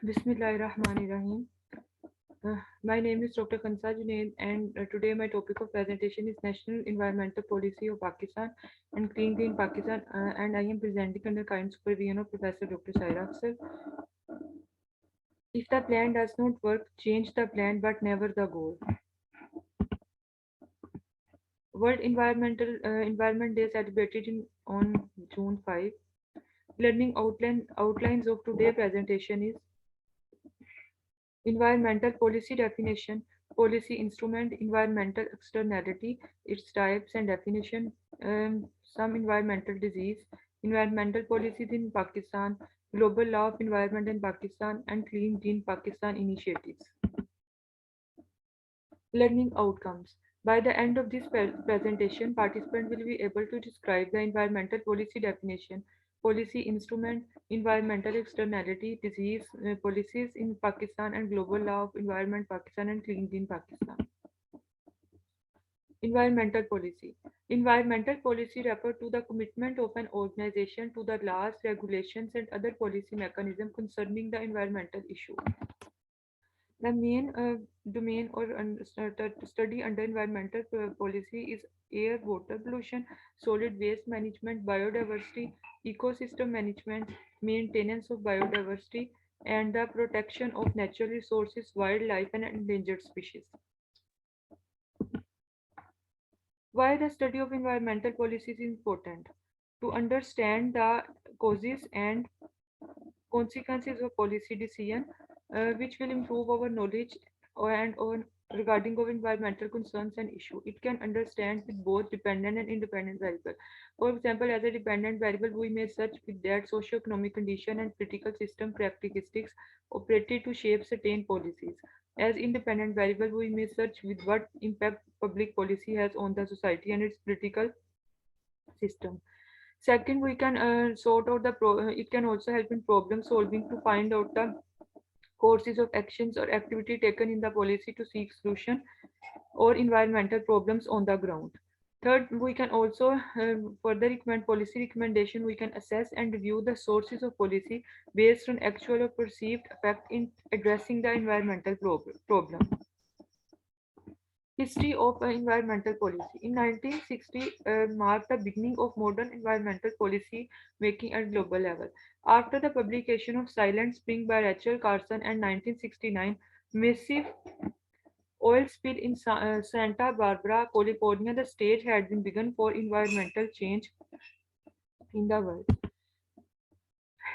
Bismillahirrahmanirrahim. My name is Dr. Kansa Junaid, and today my topic of presentation is National Environmental Policy of Pakistan and Clean Green Pakistan, and I am presenting under kind supervision of Professor Dr. Saira Afzal. If the plan does not work, change the plan, but never the goal. World Environment Day celebrated on June 5. Learning outlines of today's presentation is environmental policy definition, policy instrument, environmental externality, its types and definition, some environmental disease, environmental policies in Pakistan, global law of environment in Pakistan, and Clean Green Pakistan initiatives. Learning outcomes. By the end of this presentation, participants will be able to describe the environmental policy definition, policy instrument, environmental externality, disease policies in Pakistan, and global law of environment Pakistan and Clean Green Pakistan. Environmental policy. Environmental policy refers to the commitment of an organization to the laws, regulations, and other policy mechanisms concerning the environmental issue. The main domain or study under environmental policy is air, water pollution, solid waste management, biodiversity, ecosystem management, maintenance of biodiversity, and the protection of natural resources, wildlife, and endangered species. Why the study of environmental policy is important? To understand the causes and consequences of policy decision, which will improve our knowledge and on regarding of environmental concerns and issue. It can understand with both dependent and independent variable. For example, as a dependent variable, we may search with that socio-economic condition and political system characteristics operated to shape certain policies. As independent variable, we may search with what impact public policy has on the society and its political system. Second, we can sort out it can also help in problem solving to find out the courses of actions or activity taken in the policy to seek solution or environmental problems on the ground. Third, we can also further recommend policy recommendation. We can assess and review the sources of policy based on actual or perceived effect in addressing the environmental problem. History of environmental policy. In 1960 marked the beginning of modern environmental policy making at global level. After the publication of Silent Spring by Rachel Carson in 1969, massive oil spill in Santa Barbara, California, the stage had been begun for environmental change in the world.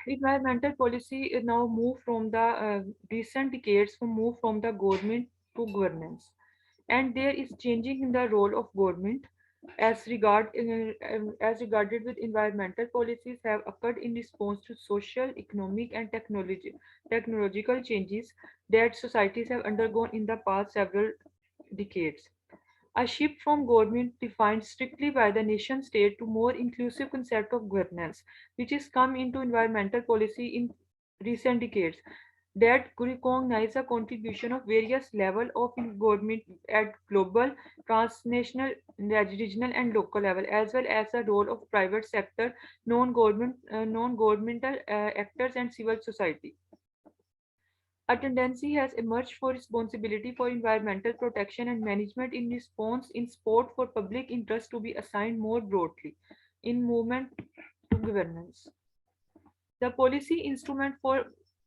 Environmental policy is now moved from the recent decades to move from the government to governance, and there is changing in the role of government as regarded with environmental policies have occurred in response to social, economic, and technological changes that societies have undergone in the past several decades. A shift from government defined strictly by the nation state to more inclusive concept of governance, which has come into environmental policy in recent decades, that recognize the contribution of various levels of government at global, transnational, regional, and local level, as well as the role of private sector, non-governmental actors, and civil society. A tendency has emerged for responsibility for environmental protection and management in response in support for public interest to be assigned more broadly in movement to governance. The policy instrument for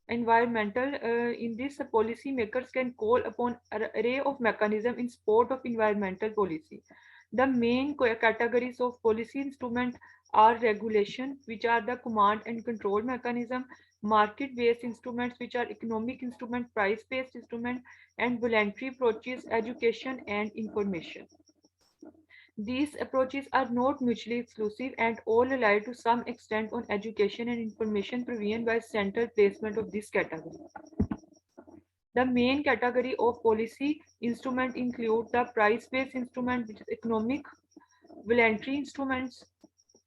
environmental in this policy makers can call upon an array of mechanisms in support of environmental policy. The main categories of policy instrument are regulation, which are the command and control mechanism, market-based instruments, which are economic instrument, price-based instrument, and voluntary approaches, education and information. These approaches are not mutually exclusive and all rely to some extent on education and information provision by central placement of this category. The main category of policy instrument include the price-based instrument, which is economic, voluntary instruments,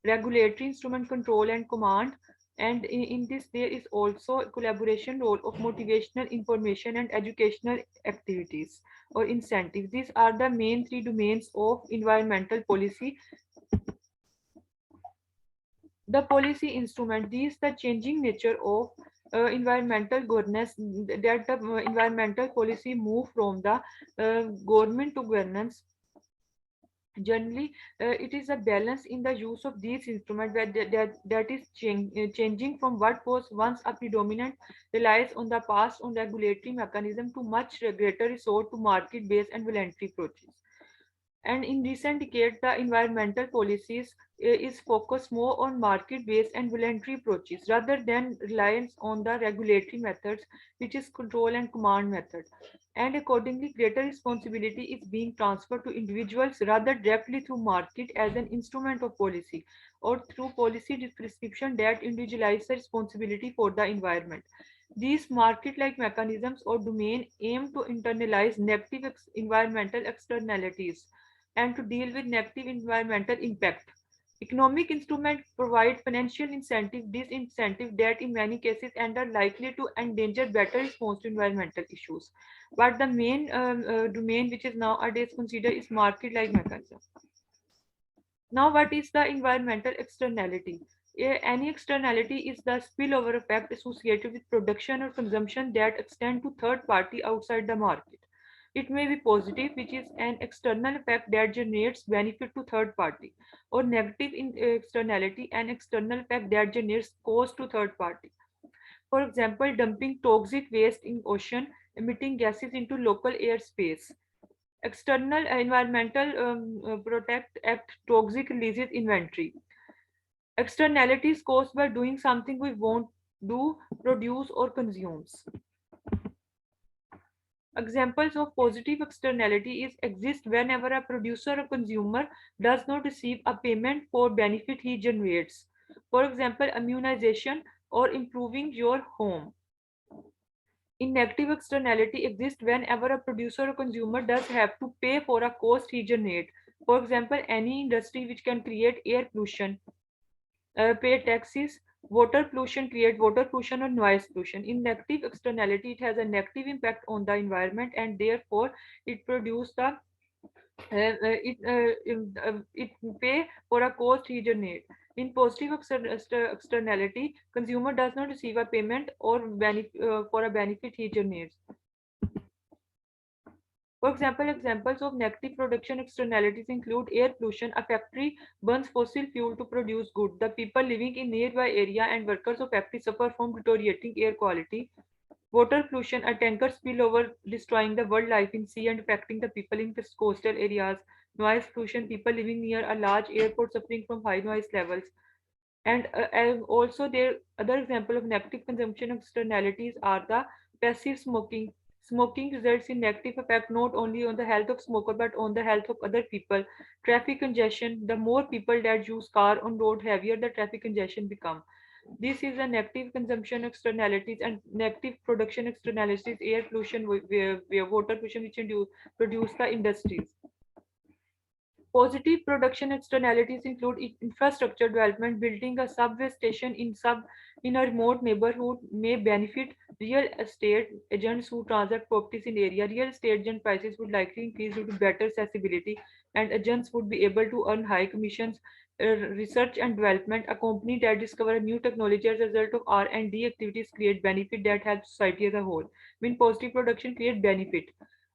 regulatory instrument, control and command, and in this there is also a collaboration role of motivational information and educational activities or incentives. These are the main three domains of environmental policy. The policy instrument, these the changing nature of environmental governance, that the environmental policy move from the government to governance. Generally, it is a balance in the use of these instruments that is changing from what was once a predominant relies on the past on regulatory mechanism to much greater resort to market-based and voluntary approaches. And in recent decades, the environmental policies is focused more on market-based and voluntary approaches rather than reliance on the regulatory methods, which is control and command method. And accordingly, greater responsibility is being transferred to individuals rather directly through market as an instrument of policy or through policy prescription that individualize the responsibility for the environment. These market-like mechanisms or domain aim to internalize negative environmental externalities and to deal with negative environmental impact. Economic instruments provide financial incentive, disincentive that in many cases and are likely to endanger better response to environmental issues. But the main domain which is nowadays considered is market-like mechanism. Now, what is the environmental externality? Any externality is the spillover effect associated with production or consumption that extend to third party outside the market. It may be positive, which is an external effect that generates benefit to third party, or negative externality, an external effect that generates cost to third party. For example, dumping toxic waste in ocean, emitting gases into local airspace. External environmental protect act toxic releases inventory. Externalities caused by doing something we won't do, produce or consumes. Examples of positive externality is exist whenever a producer or consumer does not receive a payment for benefit he generates. For example, immunization or improving your home. In negative externality exists whenever a producer or consumer does have to pay for a cost he generates. For example, any industry which can create air pollution, pay taxes, water pollution, create water pollution or noise pollution. In negative externality, it has a negative impact on the environment and therefore it produce the it pay for a cost he generate. In positive externality, consumer does not receive a payment or for a benefit he generates. For example, examples of negative production externalities include air pollution. A factory burns fossil fuel to produce goods. The people living in nearby area and workers of factory suffer from deteriorating air quality. Water pollution. A tanker spill over destroying the wildlife in sea and affecting the people in coastal areas. Noise pollution. People living near a large airport suffering from high noise levels. And also there other example of negative consumption externalities are the passive smoking. Smoking results in negative effect not only on the health of smoker but on the health of other people. Traffic congestion. The more people that use car on road, heavier the traffic congestion become. This is a negative consumption externalities and negative production externalities. Air pollution, water pollution, which produce the industries. Positive production externalities include infrastructure development. Building a subway station in a remote neighborhood may benefit real estate agents who transact properties in the area. Real estate agent prices would likely increase due to better accessibility, and agents would be able to earn high commissions. Research and development. A company that discovers a new technology as a result of R&D activities create benefit that help society as a whole. When positive production create benefit.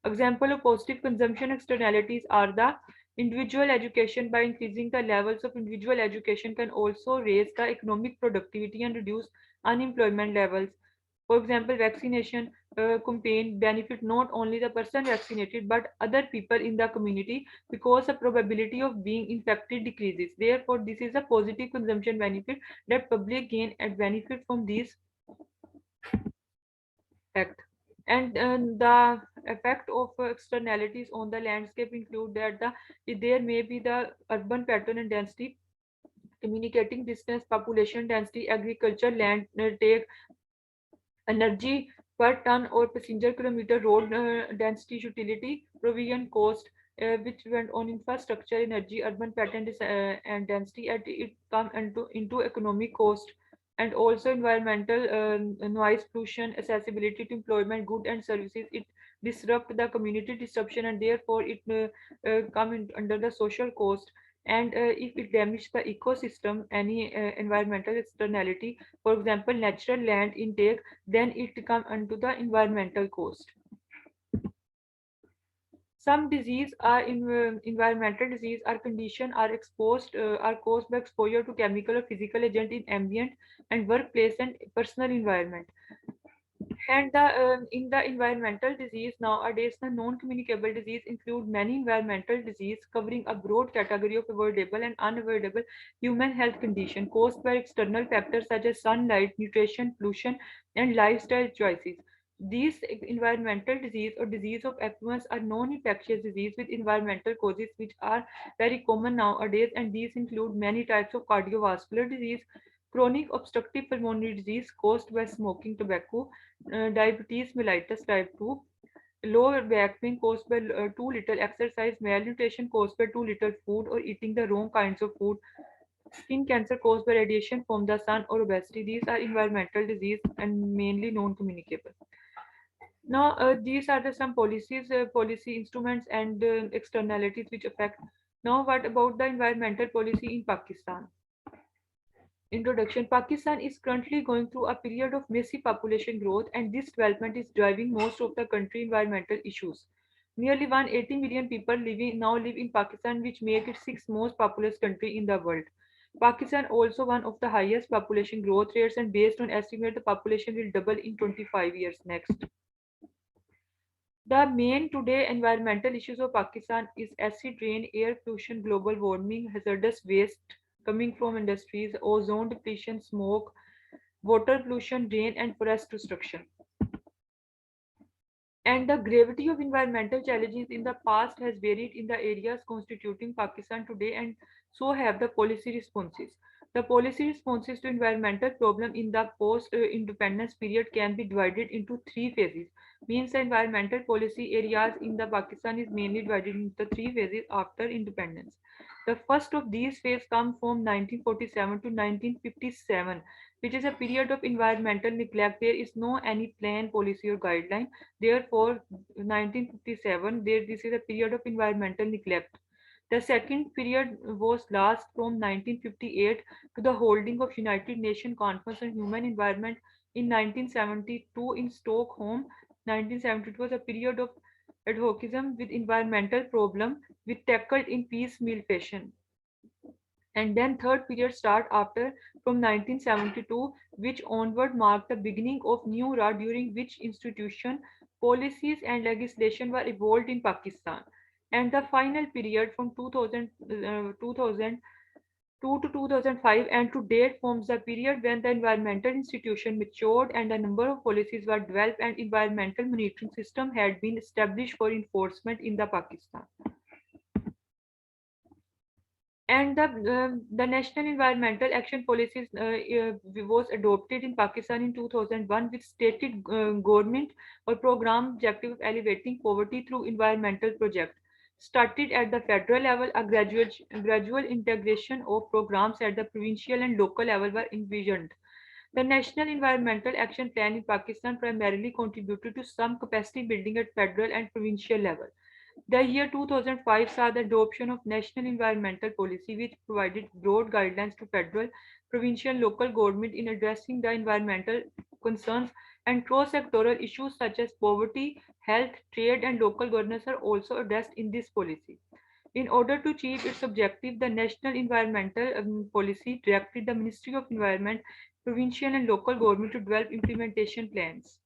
Example of positive consumption externalities are the individual education. By increasing the levels of individual education can also raise the economic productivity and reduce unemployment levels. For example, vaccination campaign benefit not only the person vaccinated but other people in the community because the probability of being infected decreases. Therefore, this is a positive consumption benefit that public gain and benefit from these act. And the effect of externalities on the landscape include that there may be the urban pattern and density, communicating distance, population density, agriculture, land take, energy per ton or passenger kilometer, road density, utility, provision cost, which went on infrastructure, energy, urban pattern and density, and it come into economic cost and also environmental noise pollution, accessibility to employment, good and services. It disrupt the community disruption and therefore it come under the social cost. And if it damages the ecosystem, any environmental externality, for example, natural land intake, then it comes under the environmental cost. Some disease are environmental disease are condition are caused by exposure to chemical or physical agent in ambient and workplace and personal environment. And in the environmental disease nowadays, the non-communicable disease include many environmental disease covering a broad category of avoidable and unavoidable human health condition caused by external factors such as sunlight, nutrition, pollution, and lifestyle choices. These environmental disease or disease of affluence are non-infectious disease with environmental causes which are very common nowadays, and these include many types of cardiovascular disease, chronic obstructive pulmonary disease caused by smoking tobacco, diabetes mellitus type 2, low back pain caused by too little exercise, malnutrition caused by too little food or eating the wrong kinds of food, skin cancer caused by radiation from the sun, or obesity. These are environmental disease and mainly non-communicable. Now, these are the some policies, policy instruments, and externalities which affect. Now, what about the environmental policy in Pakistan? Introduction. Pakistan is currently going through a period of massive population growth, and this development is driving most of the country environmental issues. Nearly 180 million people now live in Pakistan, which make it sixth most populous country in the world. Pakistan also one of the highest population growth rates, and based on estimate, the population will double in 25 years next. The main today environmental issues of Pakistan is acid rain, air pollution, global warming, hazardous waste coming from industries, ozone depletion, smoke, water pollution, rain, and forest destruction. And the gravity of environmental challenges in the past has varied in the areas constituting Pakistan today, and so have the policy responses. The policy responses to environmental problem in the post-independence period can be divided into three phases. Means the environmental policy areas in the Pakistan is mainly divided into three phases after independence. The first of these phases come from 1947 to 1957, which is a period of environmental neglect. There is no any plan, policy, or guideline. Therefore, 1957, this is a period of environmental neglect. The second period was last from 1958 to the holding of United Nations Conference on Human Environment in 1972 in Stockholm. 1972 was a period of advocacy with environmental problem with tackled in piecemeal fashion. And then third period start after from 1972, which onward marked the beginning of new era during which institution, policies, and legislation were evolved in Pakistan. And the final period from 2002 to 2005 and to date forms the period when the environmental institution matured and a number of policies were developed and environmental monitoring system had been established for enforcement in the Pakistan. And the National Environmental Action Policies was adopted in Pakistan in 2001 with stated government or program objective of elevating poverty through environmental project. Started at the federal level, a gradual integration of programs at the provincial and local level were envisioned. The National Environmental Action Plan in Pakistan primarily contributed to some capacity building at federal and provincial level. The year 2005 saw the adoption of National Environmental Policy, which provided broad guidelines to federal, provincial, and local government in addressing the environmental concerns, and cross-sectoral issues such as poverty, health, trade, and local governance are also addressed in this policy. In order to achieve its objective, the National Environmental Policy directed the Ministry of Environment, provincial and local government to develop implementation plans.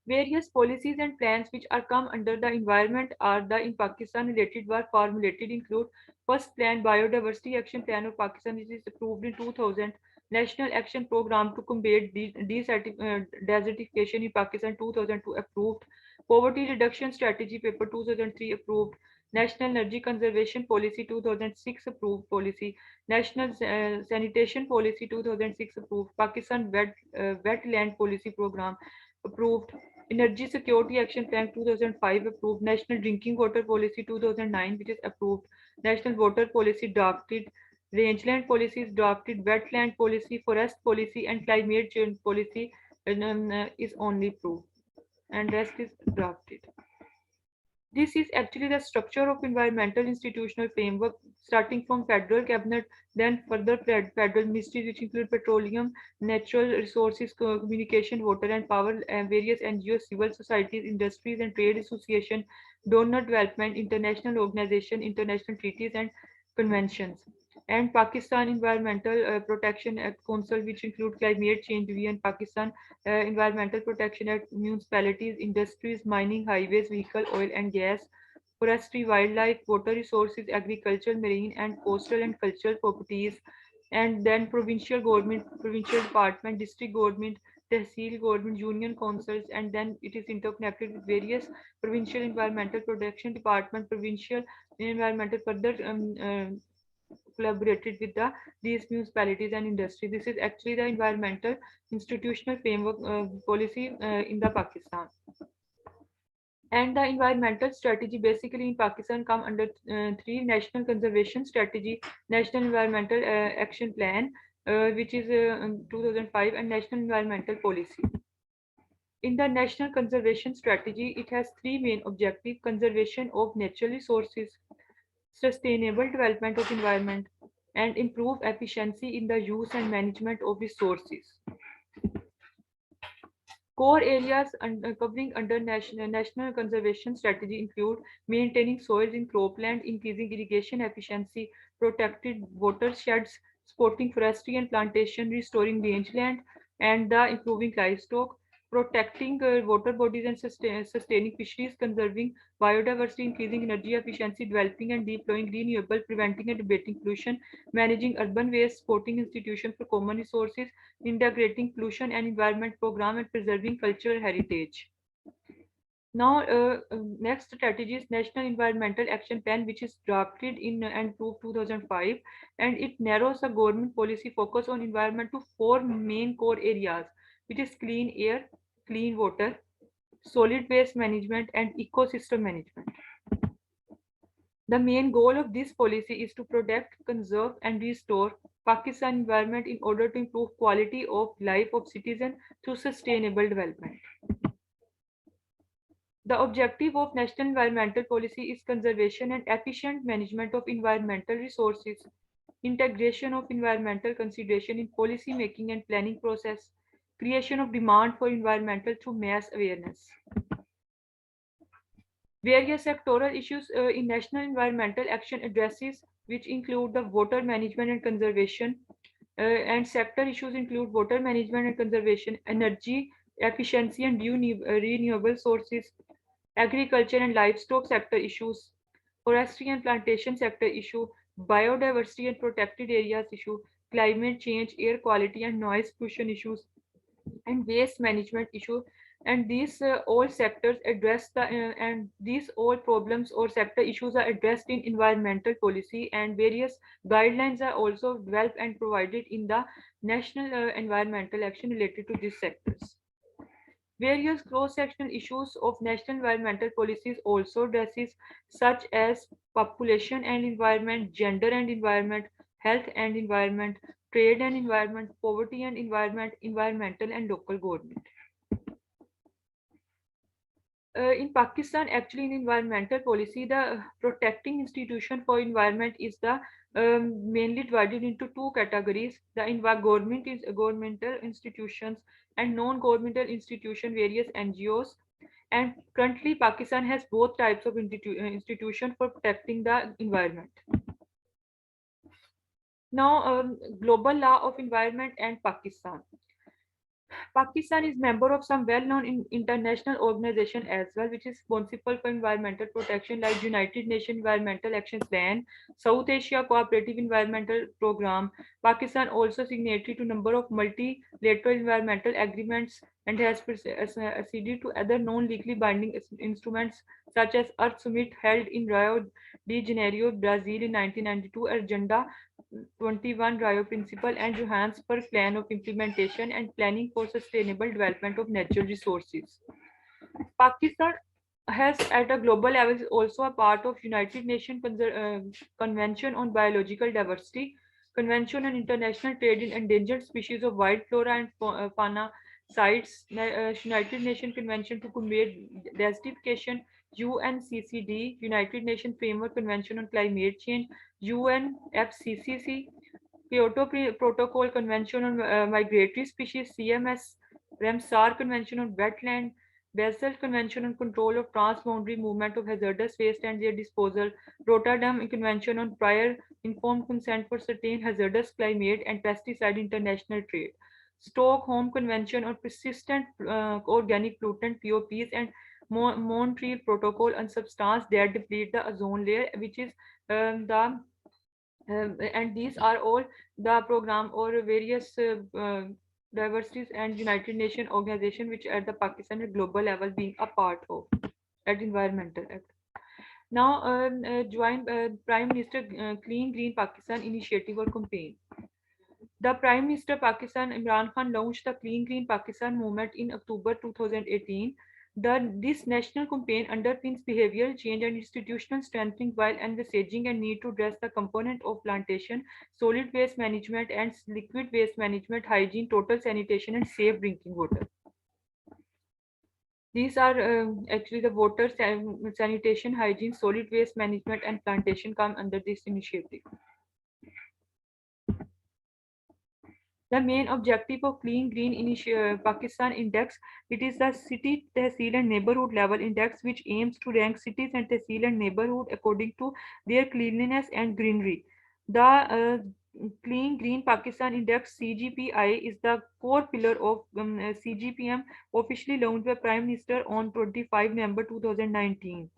Various policies and plans which are come under the environment are the in Pakistan related were formulated include first plan Biodiversity Action Plan of Pakistan, which is approved in 2000, National Action Program to combat desertification in Pakistan 2002 approved, Poverty Reduction Strategy Paper 2003 approved, National Energy Conservation Policy 2006 approved policy, National Sanitation Policy 2006 approved, Pakistan Wetland Policy Program approved, Energy Security Action Plan 2005 approved, National Drinking Water Policy 2009 which is approved, National Water Policy drafted, Rangeland Policy is drafted, Wetland Policy, Forest Policy, and Climate Change Policy is only approved, and rest is drafted. This is actually the structure of environmental institutional framework, starting from federal cabinet, then further federal ministries, which include petroleum, natural resources, communication, water and power, and various NGOs, civil societies, industries and trade association, donor development, international organization, international treaties and conventions. And Pakistan Environmental Protection Act Council, which include Climate Change Division, Pakistan Environmental Protection Act, municipalities, industries, mining, highways, vehicle, oil and gas, forestry, wildlife, water resources, agriculture, marine and coastal and cultural properties, and then provincial government, provincial department, district government, tehsil government, union councils, and then it is interconnected with various provincial environmental protection department, provincial environmental further collaborated with these municipalities and industry. This is actually the environmental institutional framework policy in the Pakistan. And the environmental strategy basically in Pakistan come under three: national conservation strategy, national environmental action plan, which is 2005, and national environmental policy. In the national conservation strategy, it has three main objectives: conservation of natural resources, sustainable development of environment, and improve efficiency in the use and management of resources. Core areas covering under national conservation strategy include maintaining soils in cropland, increasing irrigation efficiency, protected watersheds, supporting forestry and plantation, restoring rangeland, and the improving livestock, protecting water bodies and sustaining fisheries, conserving biodiversity, increasing energy efficiency, developing and deploying renewable, preventing and abating pollution, managing urban waste, supporting institutions for common resources, integrating pollution and environment program, and preserving cultural heritage. Now, next strategy is National Environmental Action Plan, which is drafted in and approved 2005, and it narrows the government policy focus on environment to four main core areas, which is clean air, clean water, solid waste management, and ecosystem management. The main goal of this policy is to protect, conserve, and restore Pakistan environment in order to improve quality of life of citizens through sustainable development. The objective of national environmental policy is conservation and efficient management of environmental resources, integration of environmental consideration in policy making and planning process, creation of demand for environmental through mass awareness. Various sectoral issues in national environmental action addresses, which include the water management and conservation, and sector issues include water management and conservation, energy efficiency and renewable sources, agriculture and livestock sector issues, forestry and plantation sector issue, biodiversity and protected areas issue, climate change, air quality and noise pollution issues, and waste management issue. And these all sectors address the and these all problems or sector issues are addressed in environmental policy, and various guidelines are also developed and provided in the national environmental action related to these sectors. Various cross-sectional issues of national environmental policies also addresses, such as population and environment, gender and environment, health and environment, trade and environment, poverty and environment, environmental and local government. In Pakistan, actually, in environmental policy, the protecting institution for environment is the mainly divided into two categories. The government is governmental institutions and non-governmental institution, various NGOs. And currently, Pakistan has both types of institution for protecting the environment. Now, global law of environment and Pakistan. Pakistan is member of some well-known international organization as well, which is responsible for environmental protection like United Nations Environmental Action Plan, South Asia Cooperative Environmental Program. Pakistan also signatory to number of multilateral environmental agreements and has acceded to other non-legally binding instruments such as Earth Summit held in Rio de Janeiro, Brazil in 1992, Agenda 21 Rio Principle, and Johannesburg Plan of Implementation and Planning for Sustainable Development of Natural Resources. Pakistan has at a global level is also a part of United Nations Convention on Biological Diversity, Convention on International Trade in Endangered Species of Wild Flora and Fauna, CITES, United Nations Convention to Combat Desertification, UNCCD, United Nations Framework Convention on Climate Change, UNFCCC, Kyoto Protocol Convention on Migratory Species, CMS, Ramsar Convention on Wetland, Basel Convention on Control of Transboundary Movement of Hazardous Waste and Their Disposal, Rotterdam Convention on Prior Informed Consent for Certain Hazardous Climate and Pesticide International Trade, Stockholm Convention on Persistent Organic Pollutant (POPs) and Montreal Protocol on substance that deplete the ozone layer, which is the and these are all the program or various diversities and United Nations organization which at the Pakistan at global level being a part of at environmental act. Now join Prime Minister Clean Green Pakistan initiative or campaign. The Prime Minister Pakistan Imran Khan launched the Clean Green Pakistan movement in October 2018. This national campaign underpins behavioral change and institutional strengthening while envisaging a need to address the component of plantation, solid waste management and liquid waste management, hygiene, total sanitation and safe drinking water. These are actually the water, sanitation, hygiene, solid waste management and plantation come under this initiative. The main objective of Clean Green Pakistan Index, it is the city, tehsil and neighborhood level index which aims to rank cities and tehsil and neighborhood according to their cleanliness and greenery. The Clean Green Pakistan Index CGPI is the core pillar of CGPM officially launched by Prime Minister on 25 November 2019.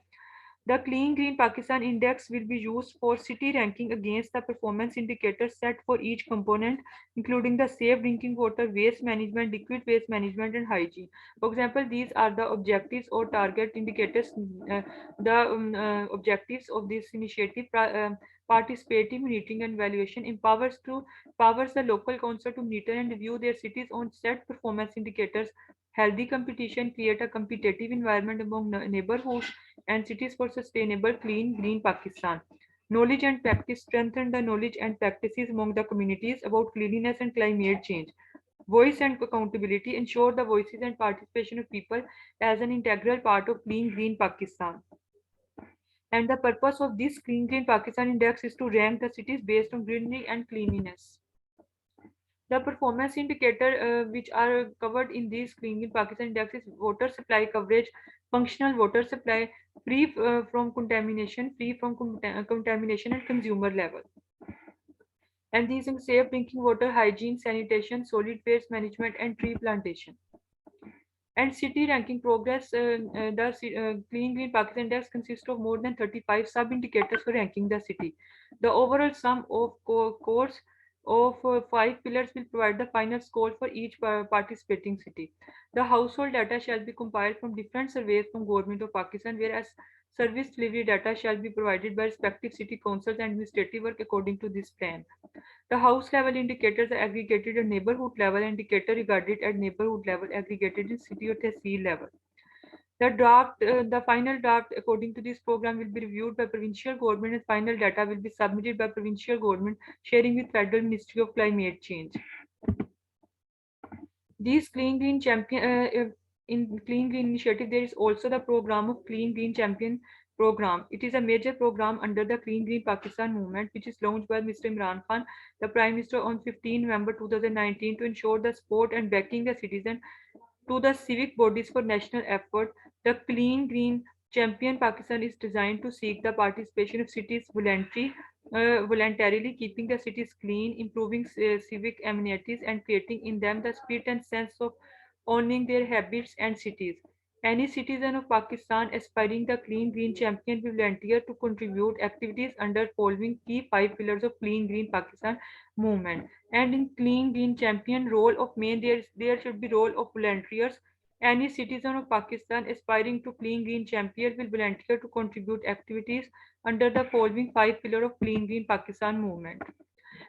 The Clean Green Pakistan Index will be used for city ranking against the performance indicators set for each component, including the safe drinking water, waste management, liquid waste management, and hygiene. For example, these are the objectives or target indicators. The objectives of this initiative: participative monitoring and evaluation empowers the local council to monitor and review their cities on set performance indicators. Healthy competition create a competitive environment among neighborhoods and cities for sustainable clean green Pakistan. Knowledge and practice strengthen the knowledge and practices among the communities about cleanliness and climate change. Voice and accountability ensure the voices and participation of people as an integral part of clean green Pakistan. And the purpose of this Clean Green Pakistan Index is to rank the cities based on greenery and cleanliness. The performance indicator which are covered in these Clean Green Pakistan Index is water supply coverage, functional water supply, free from contamination, contamination and consumer level. And these include safe drinking water, hygiene, sanitation, solid waste management, and tree plantation. And city ranking progress, the Clean Green Pakistan Index consists of more than 35 sub-indicators for ranking the city. The overall sum of scores of 5 pillars will provide the final score for each participating city. The household data shall be compiled from different surveys from Government of Pakistan, whereas service delivery data shall be provided by respective city councils and administrative work according to this plan. The house level indicators are aggregated at neighborhood level, indicator regarded at neighborhood level, aggregated in city or tehsil level. The final draft according to this program will be reviewed by provincial government and final data will be submitted by provincial government sharing with Federal Ministry of Climate Change. These Clean Green Champion in Clean Green Initiative, there is also the program of Clean Green Champion program. It is a major program under the Clean Green Pakistan movement, which is launched by Mr. Imran Khan, the Prime Minister, on 15 November 2019 to ensure the support and backing the citizen to the civic bodies for national effort. The Clean Green Champion Pakistan is designed to seek the participation of cities voluntarily keeping the cities clean, improving civic amenities, and creating in them the spirit and sense of owning their habits and cities. Any citizen of Pakistan aspiring the Clean Green Champion will volunteer to contribute activities under following key 5 pillars of Clean Green Pakistan movement. And in Clean Green Champion role of main, there should be role of volunteers. Any citizen of Pakistan aspiring to Clean Green Champion will volunteer to contribute activities under the following 5 pillars of Clean Green Pakistan movement.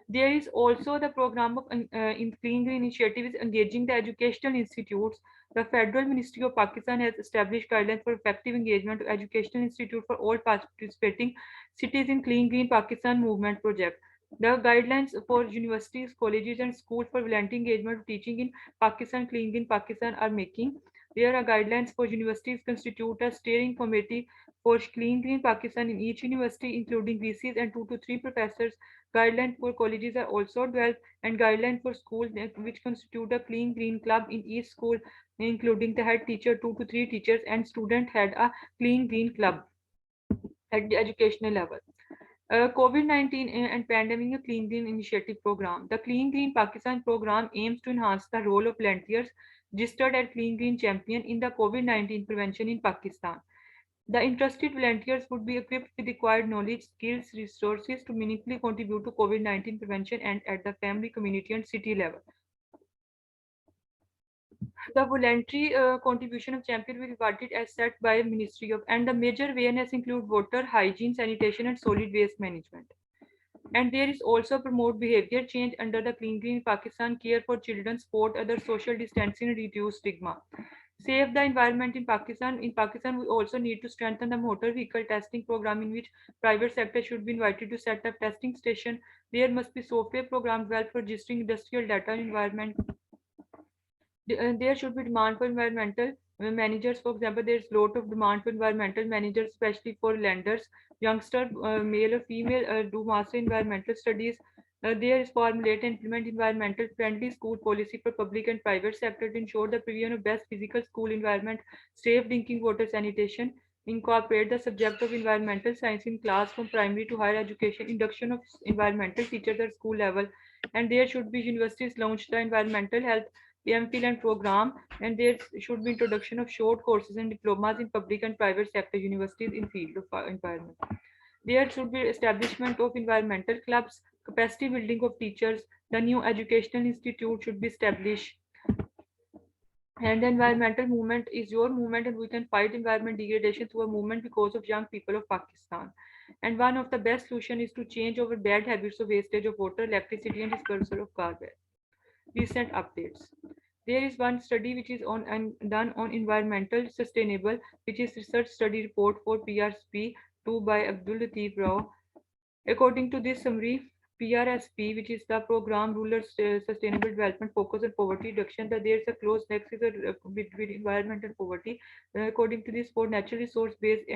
There is also the program of in Clean Green Initiative is engaging the educational institutes. The Federal Ministry of Pakistan has established guidelines for effective engagement of educational institute for all participating cities in Clean Green Pakistan movement project. The guidelines for universities, colleges, and schools for volunteer engagement of teaching in Pakistan, Clean Green Pakistan are making. There are guidelines for universities constitute a steering committee for Clean Green Pakistan in each university, including VCs and 2 to 3 professors. Guidelines for colleges are also developed, and guidelines for schools which constitute a Clean Green club in each school, including the head teacher, 2 to 3 teachers, and student head a Clean Green club at the educational level. COVID-19 and Pandemic Clean Green Initiative Program. The Clean Green Pakistan program aims to enhance the role of volunteers registered as Clean Green Champion in the COVID-19 prevention in Pakistan. The interested volunteers would be equipped with required knowledge, skills, resources to meaningfully contribute to COVID-19 prevention and at the family, community, and city level. The voluntary contribution of champion will be rewarded as set by Ministry of, and the major awareness include water, hygiene, sanitation, and solid waste management. And there is also promote behavior change under the Clean Green Pakistan, care for children, sport, other social distancing, and reduce stigma. Save the environment in Pakistan. In Pakistan, we also need to strengthen the motor vehicle testing program in which private sector should be invited to set up testing station. There must be software program developed for registering industrial data and environment. There should be demand for environmental managers. For example, there is a lot of demand for environmental managers, especially for lenders. Youngster, male or female, do master environmental studies. There is formulate and implement environmental friendly school policy for public and private sector to ensure the provision of best physical school environment, safe drinking water, sanitation. Incorporate the subject of environmental science in class from primary to higher education. Induction of environmental teachers at school level, and there should be universities launch the environmental health PMPL and program, and there should be introduction of short courses and diplomas in public and private sector universities in field of environment. There should be establishment of environmental clubs, capacity building of teachers. The new educational institute should be established. And the environmental movement is your movement, and we can fight environment degradation through a movement because of young people of Pakistan. And one of the best solution is to change our bad habits of wastage of water, electricity, and dispersal of carbon. Recent updates. There is one study which is on and done on environmental sustainable, which is research study report for PRSP 2 by Abdul Latif Rao. According to this summary, PRSP, which is the Program Rural Sustainable Development Focus on Poverty Reduction, that there is a close nexus between environment and poverty. According to this, for natural resource-based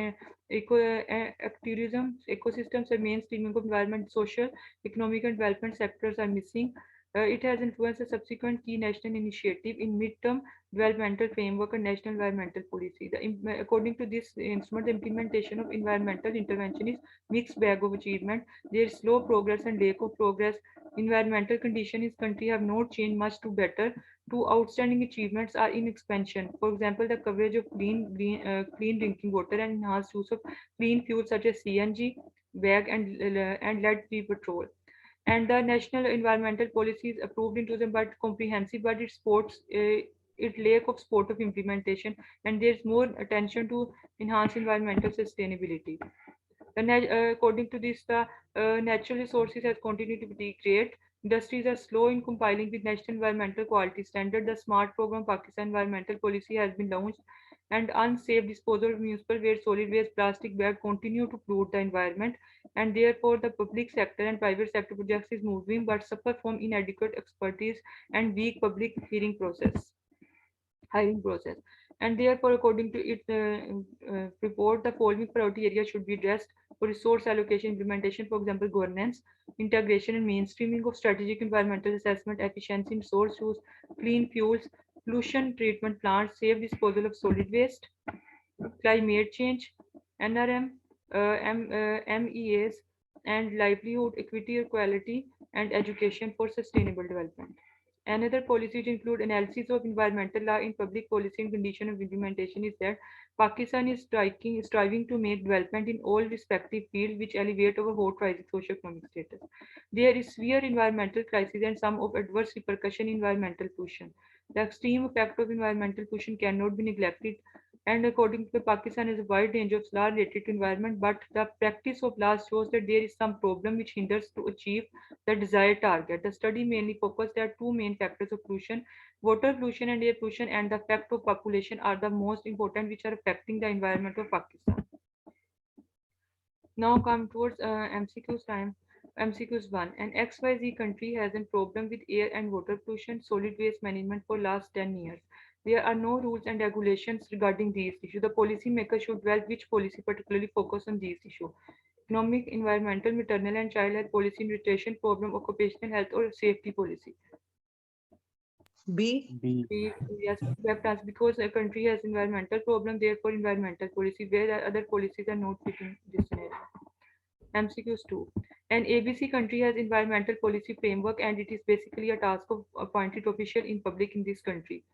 tourism ecosystems are mainstreaming of environment, social, economic, and development sectors are missing. It has influenced a subsequent key national initiative in mid-term developmental framework and national environmental policy. According to this instrument, the implementation of environmental intervention is mixed bag of achievement. There is slow progress and lack of progress. Environmental conditions in country have not changed much to better. Two outstanding achievements are in expansion. For example, the coverage of clean drinking water and enhanced use of clean fuels such as CNG, WAG, and lead-free petrol. And the national environmental policy is approved in 2000 but comprehensive, but it sports it lack of support of implementation, and there's more attention to enhance environmental sustainability. According to this, the natural resources has continued to degrade. Industries are slow in compiling with national environmental quality standard. The SMART program Pakistan environmental policy has been launched, and unsafe disposal of municipal waste, solid waste, plastic bag continue to pollute the environment, and therefore the public sector and private sector projects is moving but suffer from inadequate expertise and weak public hiring process. And therefore, according to its report, the following priority areas should be addressed for resource allocation implementation, for example, governance, integration and mainstreaming of strategic environmental assessment, efficiency in source use, clean fuels, pollution treatment plants, safe disposal of solid waste, climate change, NRM, MEAs, and livelihood, equity, equality, and education for sustainable development. Another policies include analysis of environmental law in public policy and condition of implementation is that Pakistan is striving to make development in all respective fields which elevate our hot rising socio-economic status. There is severe environmental crisis and some of adverse repercussion in environmental pollution. The extreme effect of environmental pollution cannot be neglected, and according to Pakistan has a wide range of law related to environment, but the practice of laws shows that there is some problem which hinders to achieve the desired target. The study mainly focused at two main factors of pollution, water pollution and air pollution, and the effect of population are the most important which are affecting the environment of Pakistan. Now come towards MCQs time. MCQs 1. An XYZ country has a problem with air and water pollution, solid waste management for last 10 years. There are no rules and regulations regarding these issues. The policymaker should develop which policy particularly focus on these issues. Economic, environmental, maternal and child health policy, nutrition program, occupational health or safety policy. B. B. Yes, correct answer. Because a country has environmental problem, therefore environmental policy, where other policies are not fitting this scenario. MCQs 2. An ABC country has environmental policy framework and it is basically a task of appointed official in public in this country.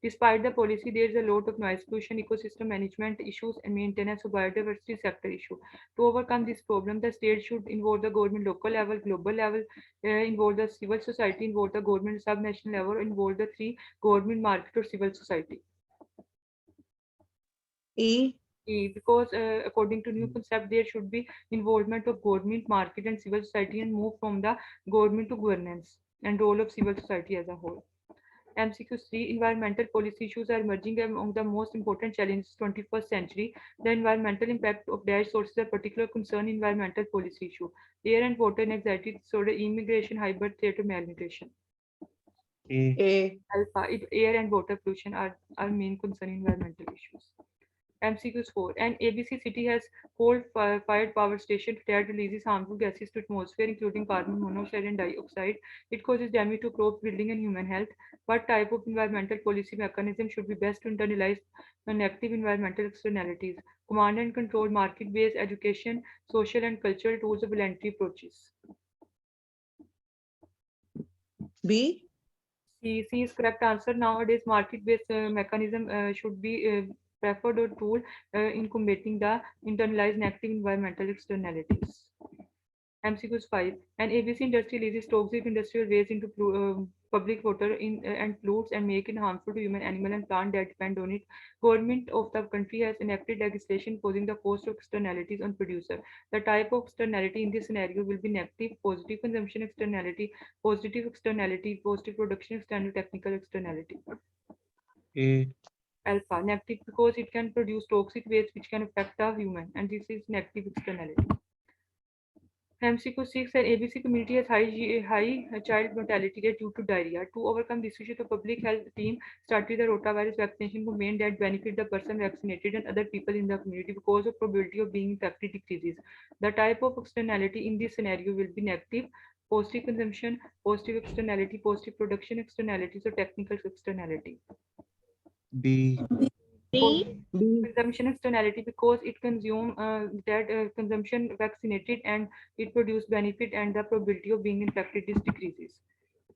Despite the policy, there is a lot of noise pollution, ecosystem management issues, and maintenance of biodiversity sector issue. To overcome this problem, the state should involve the government local level, global level, involve the civil society, involve the government subnational level, involve the three government market or civil society. E. Because according to new concept, there should be involvement of government, market, and civil society, and move from the government to governance and role of civil society as a whole. MCQ3 environmental policy issues are emerging among the most important challenges of 21st century. The environmental impact of dash sources are particular concern environmental policy issue. Air and water anxiety disorder, immigration, high birth rate, malnutrition. A. A. Alpha, air and water pollution are main concern environmental issues. MCQs 4. An ABC city has coal-fired power station that releases harmful gases to atmosphere, including carbon monoxide and dioxide. It causes damage to crops, building, and human health. What type of environmental policy mechanism should be best to internalize the negative environmental externalities? Command and control, market-based education, social and cultural tools, of voluntary approaches. B. C is correct answer. Nowadays, market-based mechanism should be preferred or tool in combating the internalized negative environmental externalities. MCQs 5. An ABC industry releases toxic industrial waste into public water and pollutes and make it harmful to human, animal, and plant that depend on it. Government of the country has enacted legislation posing the cost of externalities on producer. The type of externality in this scenario will be negative, positive consumption externality, positive production external, technical externality. A. Alpha, negative because it can produce toxic waste which can affect the human, and this is negative externality. MCQ 6 and ABC community has high child mortality rate due to diarrhea. To overcome this issue, the public health team started the rotavirus vaccination campaign that benefit the person vaccinated and other people in the community because of probability of being infected decreases. The type of externality in this scenario will be negative, positive consumption, positive externality, positive production externality, so technical externality. B. B. Consumption externality because it consume that consumption vaccinated and it produce benefit and the probability of being infected is decreases.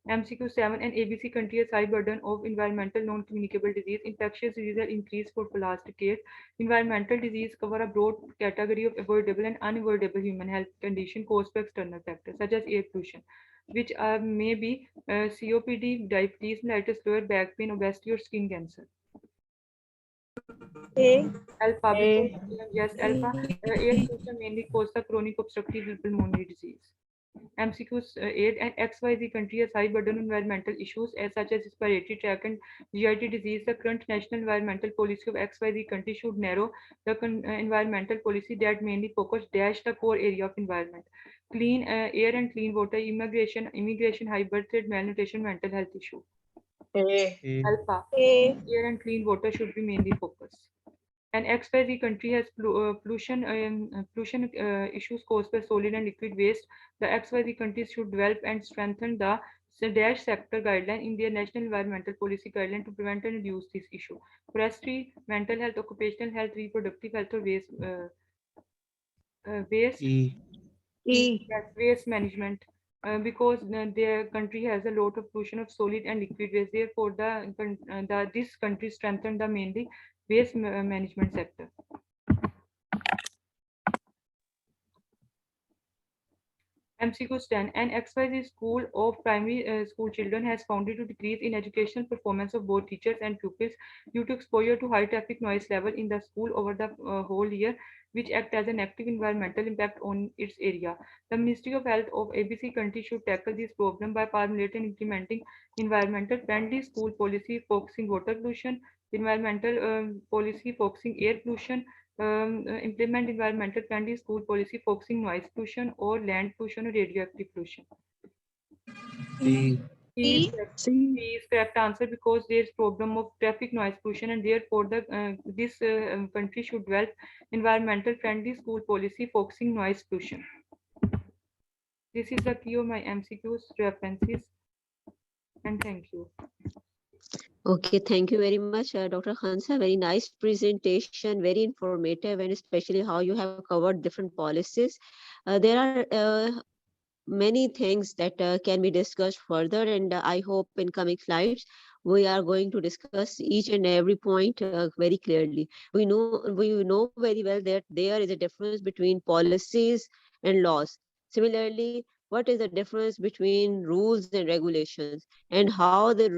MCQ 7 and ABC country has high burden of environmental non-communicable disease. Infectious disease are increased for the last decade. Environmental disease cover a broad category of avoidable and unavoidable human health condition caused by external factors such as air pollution, which may be COPD, diabetes, mellitus, lower back pain, obesity, or skin cancer. A. Alpha, because A. yes, alpha air pollution mainly causes the chronic obstructive pulmonary disease. MCQs 8 and XYZ country has high burden on environmental issues as such as respiratory tract and GIT disease. The current national environmental policy of XYZ country should narrow the environmental policy that mainly focus dash the core area of environment. Clean air and clean water, immigration, high birth rate, malnutrition, mental health issue. A. A. Alpha, A. air and clean water should be mainly focused. An XYZ country has pollution issues caused by solid and liquid waste. The XYZ countries should develop and strengthen the dash sector guideline in their national environmental policy guideline to prevent and reduce this issue. Forestry, mental health, occupational health, reproductive health, or waste E. E. waste management. Because their country has a lot of pollution of solid and liquid waste, therefore this country strengthened the mainly waste management sector. MCQ 10. An XYZ school of primary school children has found to decrease in educational performance of both teachers and pupils due to exposure to high traffic noise level in the school over the whole year, which act as a negative environmental impact on its area. The Ministry of Health of ABC country should tackle this problem by formulating and implementing environmental friendly school policy focusing water pollution, environmental policy focusing air pollution, implement environmental friendly school policy focusing noise pollution or land pollution or radioactive pollution. D. C is correct. C. C is correct answer because there is problem of traffic noise pollution and therefore this country should develop environmental friendly school policy focusing noise pollution. This is the key of my MCQs references and thank you. Okay, thank you very much, Dr. Khansa. Very nice presentation, very informative, and especially how you have covered different policies. There are many things that can be discussed further, and I hope in coming slides we are going to discuss each and every point very clearly. We know very well that there is a difference between policies and laws. Similarly, what is the difference between rules and regulations, and how the